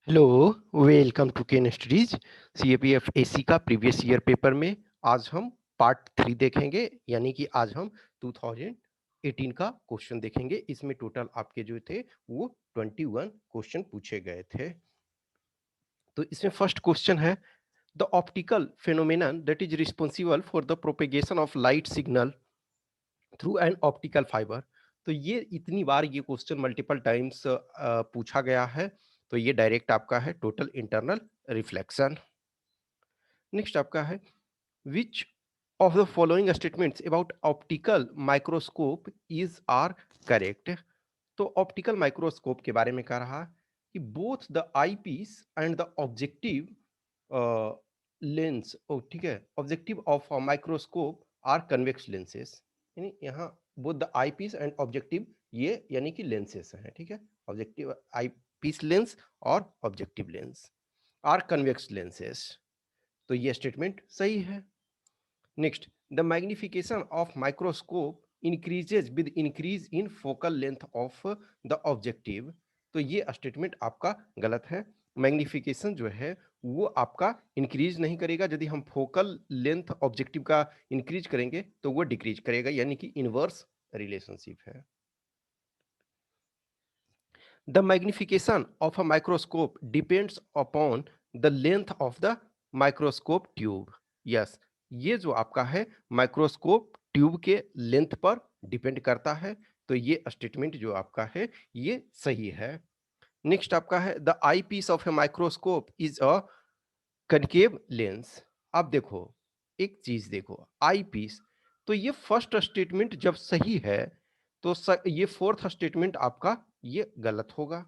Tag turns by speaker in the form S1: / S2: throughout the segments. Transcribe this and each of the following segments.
S1: Hello, welcome to Ken studies. CAPF AC का previous year paper में आज हम पार्ट 3 देखेंगे, यानी कि आज हम 2018 का क्वेश्चन देखेंगे। इसमें टोटल आपके जो थे वो 21 क्वेश्चन पूछे गए थे। तो इसमें फर्स्ट क्वेश्चन है, the optical phenomenon that is responsible for the propagation of light signal through an optical fibre. तो ये इतनी बार ये क्वेश्चन मल्टीपल टाइम्स पूछा गया है, तो ये डायरेक्ट आपका है टोटल इंटरनल रिफ्लेक्शन। नेक्स्ट आपका है, which of the following statements about optical microscope is are correct. तो ऑप्टिकल माइक्रोस्कोप के बारे में कह रहा है कि both the I piece and the objective lens, ओ ठीक है, objective of microscope are convex lenses. यानी यहाँ both the I piece and objective, ये यानी कि लेंसेस हैं, ठीक है। ऑब्जेक्टिव आई पीस लेंस और objective lens are convex lenses, तो ये स्टेटमेंट सही है। Next, the magnification of microscope increases with increase in focal length of the objective. तो ये स्टेटमेंट आपका गलत है। मैग्निफिकेशन जो है वो आपका इंक्रीज नहीं करेगा, यदि हम फोकल लेंथ ऑब्जेक्टिव का इंक्रीज करेंगे तो वो डिक्रीज करेगा, यानी कि इनवर्स रिलेशनशिप है। The magnification of a microscope depends upon the length of the microscope tube. Yes, ये जो आपका है माइक्रोस्कोप ट्यूब के लेंथ पर डिपेंड करता है, तो ये स्टेटमेंट जो आपका है ये सही है। नेक्स्ट आपका है, the I piece of a microscope is a concave lens. अब देखो एक चीज देखो, आई पीस, तो ये फर्स्ट स्टेटमेंट जब सही है तो ये फोर्थ स्टेटमेंट आपका ये गलत होगा।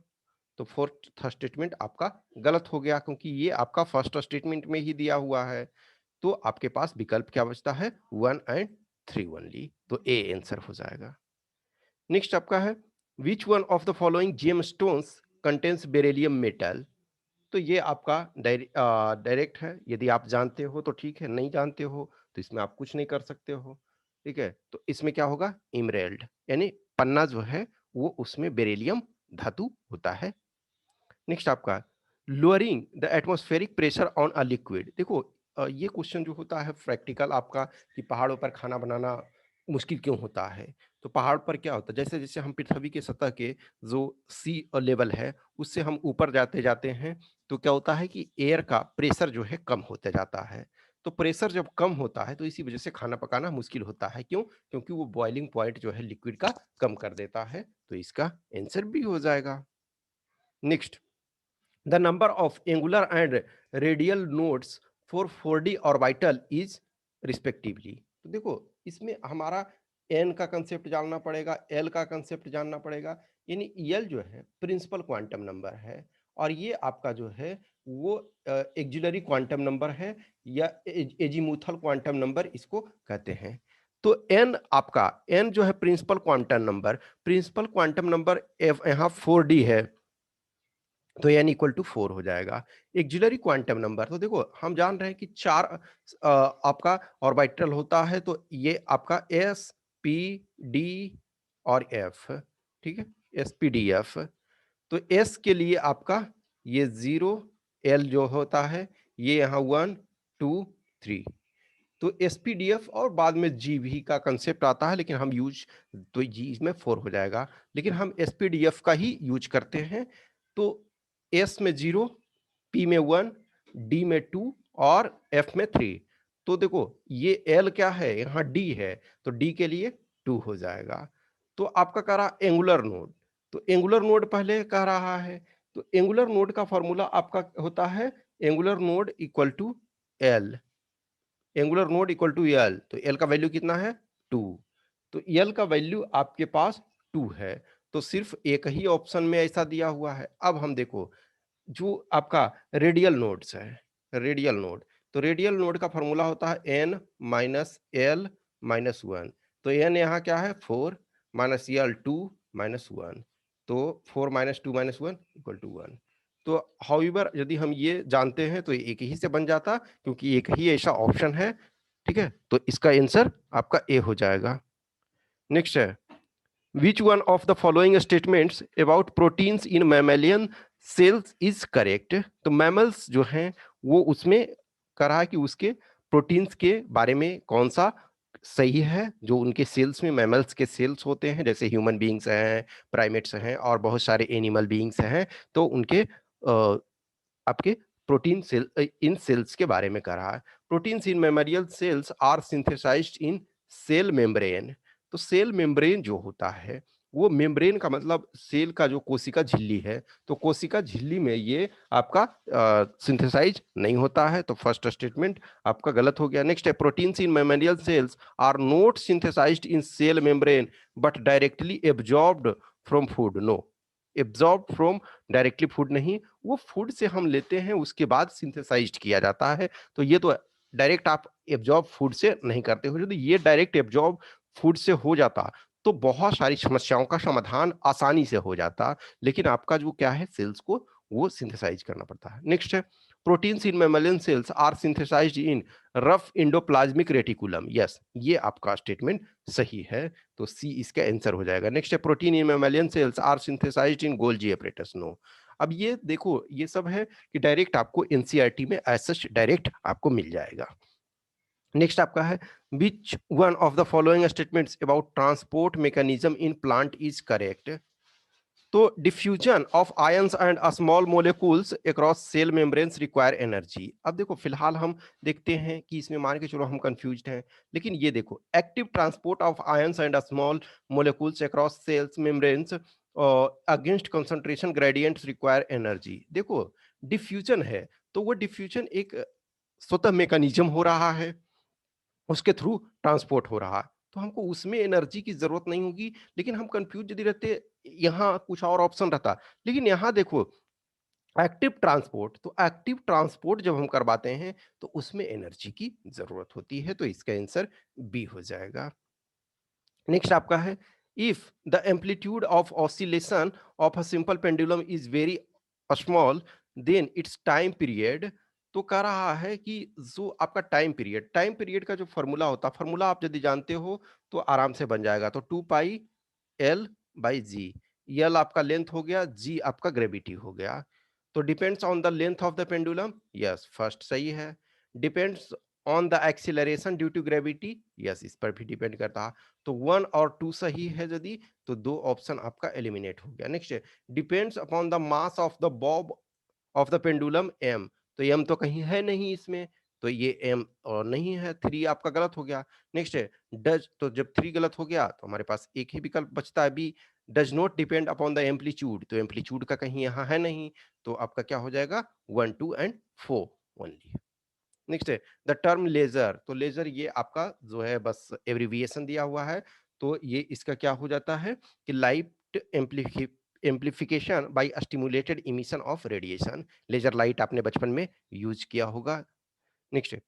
S1: तो फोर्थ स्टेटमेंट आपका गलत हो गया, क्योंकि ये आपका फर्स्ट स्टेटमेंट में ही दिया हुआ है। तो आपके पास विकल्प क्या बचता है, 1 एंड 3 ओनली, तो ए आंसर हो जाएगा। नेक्स्ट आपका है, which one of the following gem stones contains beryllium metal. तो ये आपका डायरेक्ट है, यदि आप जानते हो तो ठीक है, नहीं जानते हो तो इसमें आप कुछ नहीं कर सकते हो, ठीक है। तो इसमें क्या होगा, इमरेल्ड, यानी पन्ना जो है वो उसमें बेरिलियम धातु होता है। नेक्स्ट आपका, lowering the atmospheric pressure on a liquid. देखो ये क्वेश्चन जो होता है प्रैक्टिकल आपका, कि पहाड़ों पर खाना बनाना मुश्किल क्यों होता है। तो पहाड़ पर क्या होता है, जैसे जैसे हम पृथ्वी के सतह के जो सी लेवल है उससे हम ऊपर जाते जाते हैं, तो क्या होता है कि एयर का प्रेशर जो है कम होते जाता है। तो प्रेशर जब कम होता है तो इसी वजह से खाना पकाना मुश्किल होता है। क्यों? क्योंकि वो बॉइलिंग पॉइंट जो है लिक्विड का कम कर देता है, तो इसका आंसर भी हो जाएगा। Next, the number of angular and radial nodes for 4D orbital is respectively। तो देखो इसमें हमारा n का कंसेप्ट जानना पड़ेगा, l का कंसेप्ट जानना पड़ेगा। यानी l जो है प्रिंसिपल क्वांटम नंबर है, और ये आपका जो है वो एक्सिलरी क्वांटम नंबर है, या एजीमुथल क्वांटम नंबर इसको कहते हैं। तो n आपका, n जो है प्रिंसिपल क्वांटम नंबर यहाँ 4D है, तो n इक्वल टू 4 हो जाएगा। एक्सिलरी क्वांटम नंबर, तो देखो हम जान रहे हैं कि 4 आपका ऑर्बिटल होता है, तो ये आपका s p d और f, ठीक है, s p d f। तो s के लिए आपका ये 0, l जो होता है ये यहाँ 1 2 3, तो एसपीडीएफ और बाद में जीवी का कंसेप्ट आता है, लेकिन हम यूज, तो जी में 4 हो जाएगा, लेकिन हम एसपीडीएफ का ही यूज करते हैं। तो एस में 0, पी में 1, डी में 2 और एफ में 3। तो देखो ये एल क्या है, यहाँ डी है, तो डी के लिए 2 हो जाएगा। तो आपका कह रहा एंगुलर नोड, तो एंगुलर नोड पहले कह रहा है, तो एंगुलर नोड का फॉर्मूला आपका होता है angular node equal to L, angular node equal to L. तो एल का वैल्यू कितना है, 2। तो एल का वैल्यू आपके पास 2 है, तो सिर्फ एक ही ऑप्शन में ऐसा दिया हुआ है। अब हम देखो जो आपका रेडियल नोड्स है, रेडियल नोड, तो रेडियल नोड का फॉर्मूला होता है एन माइनस एल माइनस 1। तो एन यहाँ क्या है 4, माइनस एल 2 माइनस 1, तो 4 माइनस 2 माइनस 1 इक्वल टू 1। तो हाउएवर यदि हम ये जानते हैं तो एक ही से बन जाता, क्योंकि एक ही ऐसा ऑप्शन है, ठीक है। तो इसका आंसर आपका ए हो जाएगा। नेक्स्ट है, which one of the following statements about proteins in mammalian cells is correct. तो मैमल्स जो हैं वो उसमें कहा कि उसके प्रोटीन्स के बारे में कौन सा सही है, जो उनके सेल्स में मैमल्स के सेल्स होते हैं, जैसे ह्यूमन बीइंग्स हैं, प्राइमेट्स हैं और बहुत सारे एनिमल बीइंग्स हैं, तो उनके आपके प्रोटीन सेल इन सेल्स के बारे में कह रहा है। Proteins in mammalian cells are synthesised in cell membrane. तो सेल मेम्ब्रेन जो होता है, वो मेम्ब्रेन का मतलब सेल का जो कोशिका झिल्ली है, तो कोशिका झिल्ली में ये आपका सिंथेसाइज नहीं होता है, तो फर्स्ट स्टेटमेंट आपका गलत हो गया। नेक्स्ट है, proteins in mammalian cells are not synthesised in cell membrane but directly absorbed from food. No, absorb from directly food नहीं, वो फूड से हम लेते हैं उसके बाद सिंथेसाइज्ड किया जाता है। तो ये तो डायरेक्ट आप एब्जॉर्ब फूड से नहीं करते हो, यदि ये डायरेक्ट एब्जॉर्ब फूड से हो जाता तो बहुत सारी समस्याओं का समाधान आसानी से हो जाता, लेकिन आपका जो क्या है, सेल्स को वो सिंथेसाइज करना पड़ता है। नेक्स्ट है, proteins in mammalian cells are synthesised in rough endoplasmic reticulum. Yes, ये आपका स्टेटमेंट सही है, तो सी इसका आंसर हो जाएगा। नेक्स्ट है, protein in mammalian cells are synthesised in Golgi apparatus. No. अब ये देखो, ये सब है कि डायरेक्ट आपको एनसीईआरटी में ऐसा डायरेक्ट आपको मिल जाएगा। नेक्स्ट आपका है, which one of the following statements about transport mechanism in plant is correct. तो diffusion of ions and small molecules across cell membranes require energy. अब देखो फिलहाल हम देखते हैं कि इसमें मान के चलो हम कंफ्यूज्ड हैं, लेकिन ये देखो, active transport of ions and small molecules across cells membranes against concentration gradients require energy. देखो, डिफ्यूजन है तो वो डिफ्यूजन एक स्वतः मैकेनिज्म हो रहा है, उसके थ्रू ट्रांसपोर्ट हो रहा है, तो हमको उसमें एनर्जी की जरूरत नहीं होगी। लेकिन हम कंफ्यूज यदि रहते, यहाँ कुछ और ऑप्शन रहता, लेकिन यहाँ देखो, एक्टिव ट्रांसपोर्ट, तो एक्टिव ट्रांसपोर्ट जब हम करवाते हैं तो उसमें एनर्जी की जरूरत होती है, तो इसका आंसर बी हो जाएगा। नेक्स्ट आपका है, if the amplitude of oscillation of a simple pendulum is very small then its time period. तो कह रहा है कि जो आपका टाइम पीरियड का जो फॉर्मूला होता है, फॉर्मूला आप यदि जानते हो तो आराम से बन जाएगा। तो 2 पाई L/G। L आपका लेंथ हो गया, G आपका ग्रेविटी हो गया। तो depends on the length of the pendulum, yes first सही है। Depends on the acceleration due to gravity, yes इस पर भी डिपेंड करता है। तो 1 और 2 सही है यदि, तो 2 ऑप्शन आपका एलिमिनेट हो गया। नेक्स्ट है, depends upon the mass of the bob of the pendulum M. तो एम तो कहीं है नहीं इसमें, तो ये एम और नहीं है, 3 आपका गलत हो गया। नेक्स्ट है, डज, तो जब 3 गलत हो गया तो हमारे पास एक ही विकल्प बचता है B, does not depend upon the amplitude. तो एम्पलीट्यूड का कहीं यहाँ है नहीं, तो आपका क्या हो जाएगा, 1, 2 एंड 4 ओनली। नेक्स्ट है, द टर्म लेजर। तो लेजर ये आपका जो है बस एब्रिविएशन दिया हुआ है, तो ये इसका क्या हो जाता है कि light amplification by stimulated emission of radiation. Laser light आपने बचपन में यूज किया होगा। नेक्स्ट है,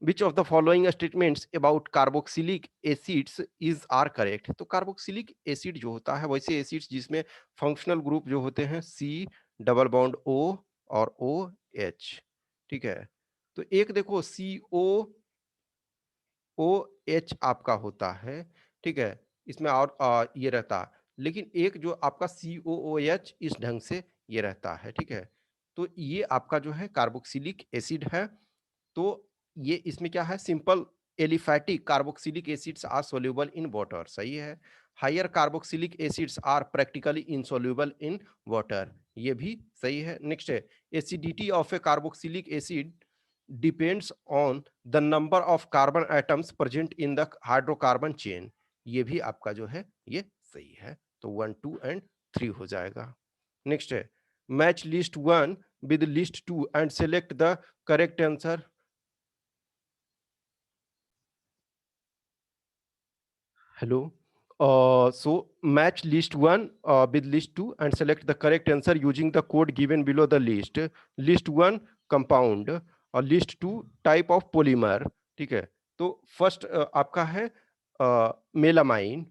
S1: which of the following statements about carboxylic acids is are correct. तो कार्बोक्सिलिक एसिड जो होता है, वैसे एसिड्स जिसमें फंक्शनल ग्रुप जो होते हैं सी डबल बॉन्ड ओ और ओ एच, ठीक है। तो एक देखो सी ओ ओ एच आपका होता है, ठीक है, इसमें और ये रहता, लेकिन एक जो आपका सी ओ ओ एच इस ढंग से ये रहता है, ठीक है। तो ये आपका जो है कार्बोक्सिलिक एसिड है। तो ये इसमें क्या है, simple aliphatic carboxylic acids are soluble in water, सही है। Higher carboxylic acids are practically insoluble in water, ये भी सही है। नेक्स्ट है, acidity of a carboxylic acid depends on the number of carbon atoms present in the hydrocarbon chain, ये भी आपका जो है ये सही है। तो 1, 2 एंड 3 हो जाएगा। नेक्स्ट है, match list 1 with list 2 and select the correct answer. Hello. So match list 1 with list 2 and select the correct answer using the code given below the list. List 1 compound और list 2 type of polymer, ठीक है। तो first आपका है melamine,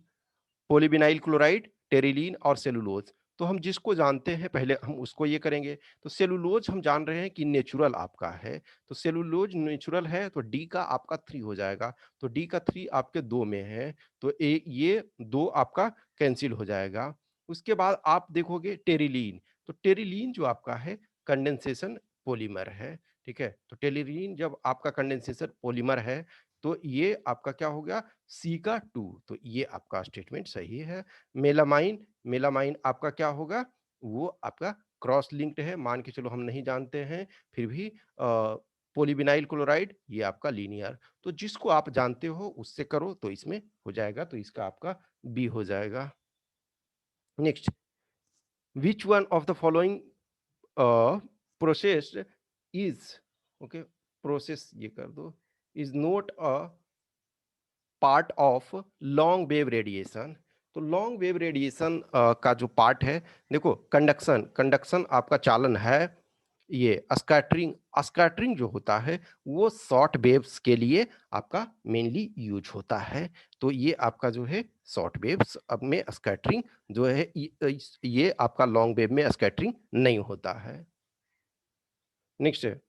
S1: polyvinyl chloride, terylene और cellulose. तो हम जिसको जानते हैं पहले हम उसको ये करेंगे। तो सेलुलोज हम जान रहे हैं कि नेचुरल आपका है, तो सेलुलोज नेचुरल है, तो डी का आपका 3 हो जाएगा। तो डी का 3 आपके 2 में है, तो ये 2 आपका कैंसिल हो जाएगा। उसके बाद आप देखोगे टेरिलीन, तो टेरिलीन जो आपका है कंडेंसेशन पॉलीमर है, ठीक है? तो टेरिलीन जब आपका कंडेंसेशन पॉलीमर है, तो ये आपका क्या हो गया? सी का 2, तो ये आपका स्टेटमेंट सही है। मेलामाइन, मेलामाइन आपका क्या होगा? वो आपका क्रॉस लिंक्ड है, मान के चलो हम नहीं जानते हैं, फिर भी पॉलीविनाइल क्लोराइड ये आपका लीनियर। तो जिसको आप जानते हो उससे करो तो इसमें हो जाएगा, तो इसका आपका बी हो जाएगा। Next, which one of the following process is, okay, process ये कर दो, is not a part of long wave radiation. तो लॉन्ग वेव रेडिएशन का जो पार्ट है, देखो कंडक्शन, कंडक्शन आपका चालन है, ये स्कैटरिंग, स्कैटरिंग जो होता है वो शॉर्ट वेव्स के लिए आपका मेनली यूज होता है। तो ये आपका जो है शॉर्ट वेव्स अब में स्कैटरिंग जो है, ये आपका लॉन्ग वेव में स्कैटरिंग नहीं होता है। नेक्स्ट है,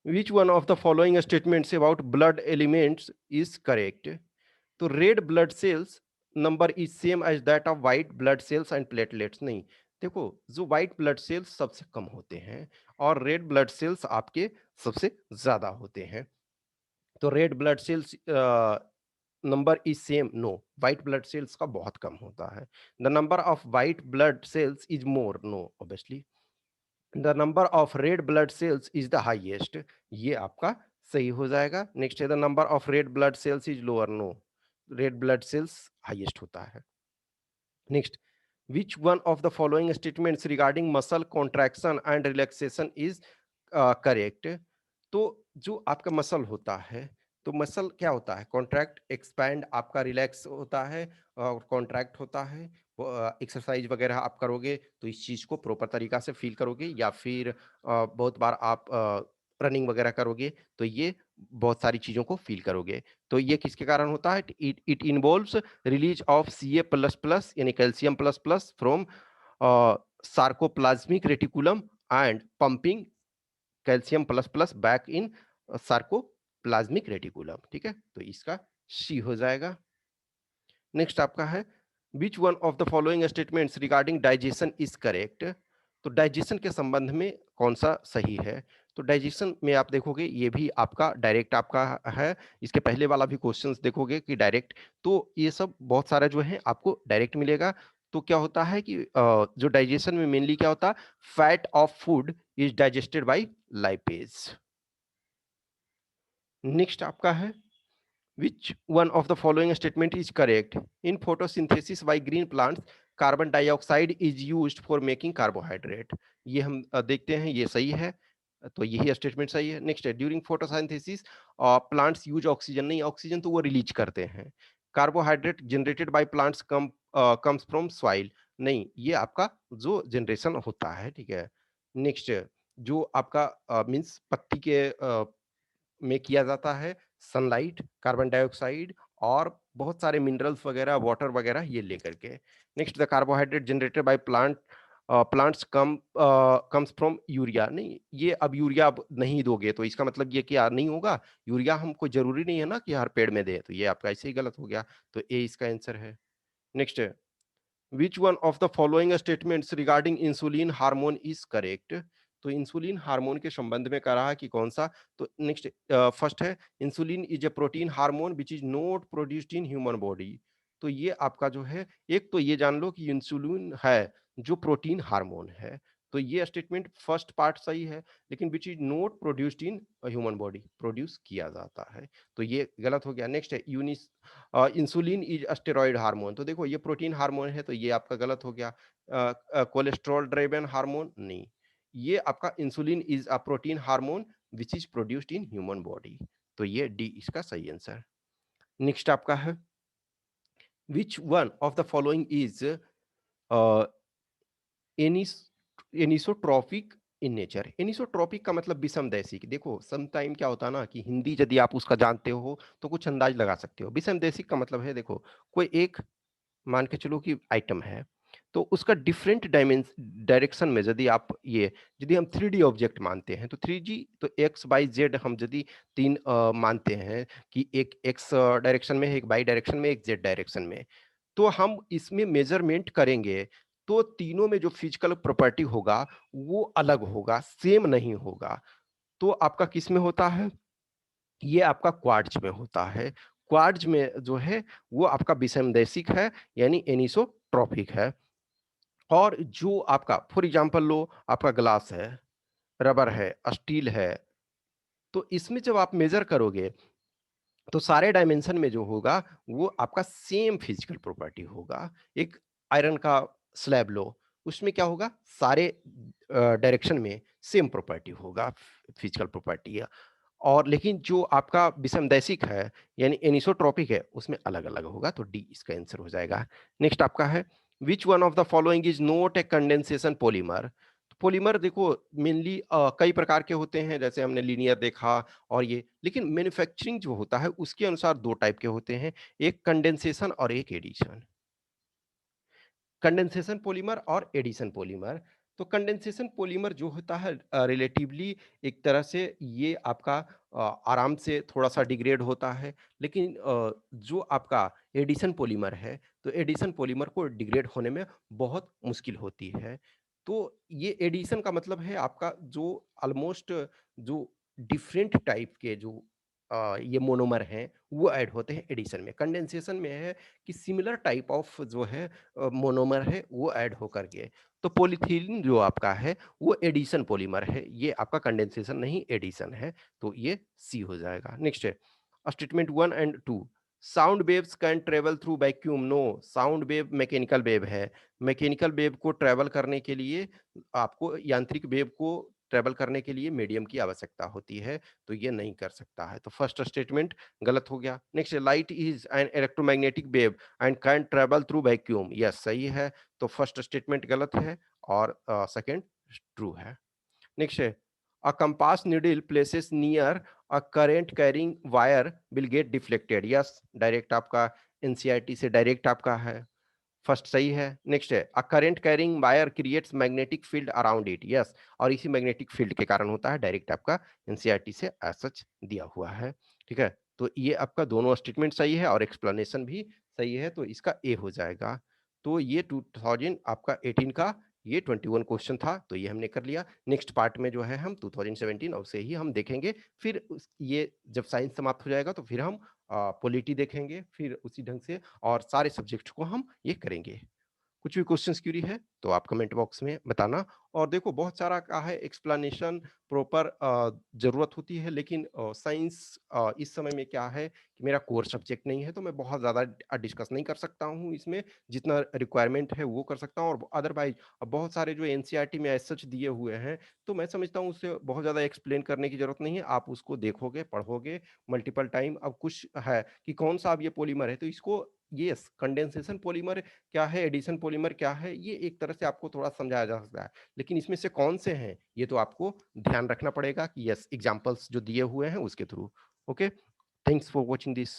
S1: which one of the following statements about blood elements is correct? तो red blood cells number is same as that of white blood cells and platelets, नहीं। देखो, जो व्हाइट ब्लड सेल्स सबसे कम होते हैं और रेड ब्लड सेल्स आपके सबसे ज्यादा होते हैं। तो red blood cells number is same, no, white blood cells का बहुत कम होता है। The number of white blood cells is more, no, obviously. The number of red blood cells is the highest, ये आपका सही हो जाएगा। नेक्स्ट है, the number of red blood cells is lower, no, red blood cells highest होता है। Next, which one of the following statements regarding muscle contraction and relaxation is correct? तो जो आपका मसल होता है, तो मसल क्या होता है? कॉन्ट्रैक्ट, एक्सपैंड, आपका रिलैक्स होता है और कॉन्ट्रैक्ट होता है। एक्सरसाइज वगैरह आप करोगे तो इस चीज को प्रॉपर तरीका से फील करोगे, या फिर बहुत बार आप रनिंग वगैरह करोगे तो ये बहुत सारी चीजों को फील करोगे। तो ये किसके कारण होता है? It it involves release of Ca++ यानी calcium plus plus from sarcoplasmic reticulum and pumping calcium plus plus back in sarcoplasmic reticulum, ठीक है? तो इसका सी हो जाएगा। नेक्स्ट आपका है, which one of the following statements regarding digestion is correct? तो डाइजेशन के संबंध में कौन सा सही है? तो डाइजेशन में आप देखोगे ये भी आपका डायरेक्ट आपका है, इसके पहले वाला भी क्वेश्चंस देखोगे कि डायरेक्ट, तो ये सब बहुत सारा जो है आपको डायरेक्ट मिलेगा। तो क्या होता है कि जो डाइजेशन में मेनली क्या होता है, fat of food is digested by lipase. Next आपका है, which one of the following statement is correct? In photosynthesis by green plants, carbon dioxide is used for making carbohydrate। ये हम देखते हैं, ये सही है, तो यही स्टेटमेंट सही है। नेक्स्ट है, during photosynthesis plants use oxygen, नहीं, ऑक्सीजन तो वो रिलीज करते हैं। Carbohydrate generated by plants comes from soil, नहीं, ये आपका जो जनरेशन होता है, ठीक है। नेक्स्ट, जो आपका मीन्स पत्ती के में किया जाता है, सनलाइट, कार्बन डाइऑक्साइड और बहुत सारे मिनरल्स वगैरह, वाटर वगैरह ये लेकर के। Next, the carbohydrate generated by plants comes from urea, नहीं, ये अब यूरिया अब नहीं दोगे तो इसका मतलब ये क्या नहीं होगा? यूरिया हमको जरूरी नहीं है ना कि हर पेड़ में दे, तो ये आपका ऐसे ही गलत हो गया। तो ए इसका आंसर है। Next, which one of the following statements regarding insulin hormone is correct? तो इंसुलिन हार्मोन के संबंध में कह रहा है कि कौन सा? तो नेक्स्ट, फर्स्ट है, insulin is a protein hormone which is not produced in human body. तो ये आपका जो है, एक तो ये जान लो कि इंसुलिन है जो प्रोटीन हार्मोन है, तो ये स्टेटमेंट फर्स्ट पार्ट सही है, लेकिन which is not produced in human body, produce किया जाता है, तो ये गलत हो गया। नेक्स्ट है, इंसुलिन इज स्टेरॉइड हार्मोन, तो देखो ये प्रोटीन हार्मोन है, तो ये आपका गलत हो गया। कोलेस्ट्रॉल ड्राइवन हार्मोन, नहीं, ये आपका insulin is a protein hormone which is produced in human body, तो ये डी इसका सही आंसर। नेक्स्ट आपका है, which one of the following is anis anisotropic in nature? Anisotropic का मतलब विषमदैशिक। देखो समटाइम क्या होता है ना कि हिंदी यदि आप उसका जानते हो तो कुछ अंदाज लगा सकते हो। विषमदैशिक का मतलब है, देखो कोई एक, मान के चलो कि आइटम है, तो उसका डिफरेंट डायरेक्शन में यदि आप ये, यदि हम 3D ऑब्जेक्ट मानते हैं तो 3G, तो एक्स वाई जेड हम यदि तीन मानते हैं कि एक एक्स डायरेक्शन में है, एक वाई डायरेक्शन में, एक जेड डायरेक्शन में, तो हम इसमें मेजरमेंट करेंगे तो तीनों में जो फिजिकल प्रॉपर्टी होगा वो अलग होगा, सेम नहीं होगा। तो आपका किस में होता है? ये आपका क्वार्ट्ज में होता है। क्वार्ट्ज में जो है वो आपका विषमदैशिक है, यानी एनिसोट्रॉपिक है। और जो आपका फॉर एग्जांपल लो, आपका ग्लास है, रबर है, स्टील है, तो इसमें जब आप मेजर करोगे तो सारे डायमेंशन में जो होगा वो आपका सेम फिजिकल प्रॉपर्टी होगा। एक आयरन का स्लैब लो, उसमें क्या होगा, सारे डायरेक्शन में सेम प्रॉपर्टी होगा, फिजिकल प्रॉपर्टी। और लेकिन जो आपका विषमदैशिक है यानी एनिसोट्रॉपिक है, उसमें अलग-अलग होगा, तो डी इसका आंसर हो जाएगा। नेक्स्ट आपका है, which one of the following is not a condensation polymer? तो पॉलीमर देखो मेनली कई प्रकार के होते हैं, जैसे हमने लीनियर देखा और ये, लेकिन मैन्युफैक्चरिंग जो होता है उसके अनुसार 2 टाइप के होते हैं, एक कंडेंसेशन और एक एडिशन। कंडेंसेशन पॉलीमर और एडिशन पॉलीमर। तो कंडेंसेशन पॉलीमर जो होता है रिलेटिवली एक तरह से ये आपका आराम से थोड़ा-सा डिग्रेड होता है, लेकिन जो आपका एडिशन पॉलीमर है, तो एडिशन पॉलीमर को डिग्रेड होने में बहुत मुश्किल होती है। तो ये एडिशन का मतलब है आपका जो ऑलमोस्ट जो डिफरेंट टाइप के जो ये मोनोमर हैं, वो ऐड होते हैं एडिशन में। कंडेंसेशन में है कि सिमिलर टाइप ऑफ जो है मोनोमर है वो ऐड होकर के, तो पॉलीथिलीन जो आपका है वो एडिशन पॉलीमर है, ये आपका कंडेंसेशन नहीं एडिशन है, तो ये सी हो जाएगा। नेक्स्ट है statement 1 and 2, sound waves can travel through vacuum. No, sound wave mechanical wave है, मैकेनिकल वेव को ट्रेवल करने के लिए आपको यांत्रिक वेव को ट्रेवल करने के लिए मीडियम की आवश्यकता होती है, तो ये नहीं कर सकता है, तो फर्स्ट स्टेटमेंट गलत हो गया। Next, light is an electromagnetic wave and can travel through vacuum, yes सही है, तो फर्स्ट स्टेटमेंट गलत है और सेकंड ट्रू है। नेक्स्ट है, a compass needle places near a current carrying wire will get deflected, yes direct आपका NCERT से डायरेक्ट आपका है, फर्स्ट सही है। नेक्स्ट है, a current carrying wire creates magnetic field around it, yes, और इसी मैग्नेटिक फील्ड के कारण होता है, डायरेक्ट आपका एनसीईआरटी से एज सच दिया हुआ है। ठीक है, तो ये आपका दोनों स्टेटमेंट सही है और एक्सप्लेनेशन भी सही है, तो इसका ए हो जाएगा। तो ये 2000 आपका 18 का ये 21 क्वेश्चन था, तो ये हमने कर लिया। नेक्स्ट पार्ट में जो है हम 2017 और से ही हम देखेंगे, फिर ये जब साइंस समाप्त हो जाएगा तो फिर हम पॉलिटी देखेंगे, फिर उसी ढंग से और सारे सब्जेक्ट को हम ये करेंगे। कुछ भी क्वेश्चंस क्यूरी है तो आप कमेंट बॉक्स में बताना। और देखो बहुत सारा का है एक्सप्लेनेशन प्रॉपर ज़रूरत होती है, लेकिन साइंस इस समय में क्या है कि मेरा कोर सब्जेक्ट नहीं है, तो मैं बहुत ज़्यादा डिस्कस नहीं कर सकता हूँ इसमें, जितना रिक्वायरमेंट है वो कर सकता हूँ, और अदरवाइज बहुत सारे जो एनसीईआरटी में एज सच दिए हुए हैं, तो मैं समझता हूँ उससे बहुत ज़्यादा एक्सप्लेन करने की ज़रूरत नहीं है, आप उसको देखोगे, पढ़ोगे मल्टीपल टाइम। अब कुछ है कि कौन सा अब ये पॉलीमर है, तो इसको यस कंडेंसेशन पॉलीमर क्या है, एडिशन पॉलीमर क्या है, ये एक तरह से आपको थोड़ा समझाया जा सकता है, लेकिन इसमें से कौन से हैं ये तो आपको ध्यान रखना पड़ेगा कि यस एग्जांपल्स जो दिए हुए हैं उसके through. Okay, thanks for watching this.